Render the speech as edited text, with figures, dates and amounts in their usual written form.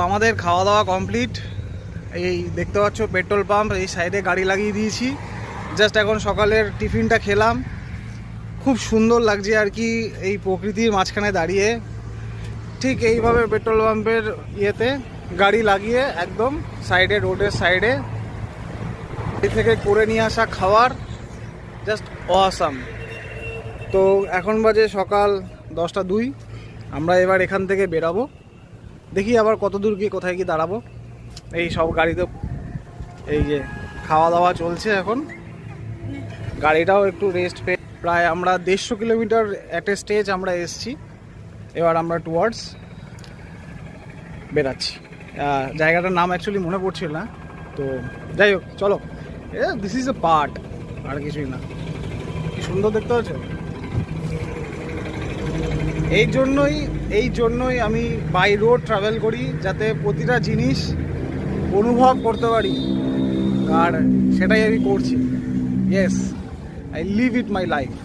আমাদের খাওয়া দাওয়া কমপ্লিট। এই দেখতে পাচ্ছ পেট্রোল পাম্প, এই সাইডে গাড়ি লাগিয়ে দিয়েছি। জাস্ট এখন সকালের টিফিনটা খেলাম। খুব সুন্দর লাগছে আর কি এই প্রকৃতির মাঝখানে দাঁড়িয়ে। ঠিক এইভাবে পেট্রোল পাম্পের ইয়েতে গাড়ি লাগিয়ে একদম সাইডে, রোডের সাইডে থেকে করে নিয়ে আসা খাবার জাস্ট অসাম। তো এখন বাজে সকাল 10:02। আমরা এবার এখান থেকে বেরাবো, দেখি আবার কত দূর গিয়ে কোথায় গিয়ে দাঁড়াবো। এই সব গাড়িতে এই যে খাওয়া দাওয়া চলছে এখন, গাড়িটাও একটু রেস্ট পেয়ে প্রায় আমরা 150 কিলোমিটার একটা স্টেজ আমরা এসছি। এবার আমরা টুয়ার্ডস বেরাচ্ছি। জায়গাটার নাম অ্যাকচুয়ালি মনে পড়ছিল না, তো যাই হোক চলো, দিস ইজ এ পার্ট, আর কিছুই না। কি সুন্দর দেখতে পাচ্ছ। এই জন্যই আমি বাই রোড ট্রাভেল করি, যাতে প্রতিটা জিনিস অনুভব করতে পারি, আর সেটাই আমি করছি। Yes, I live it my life.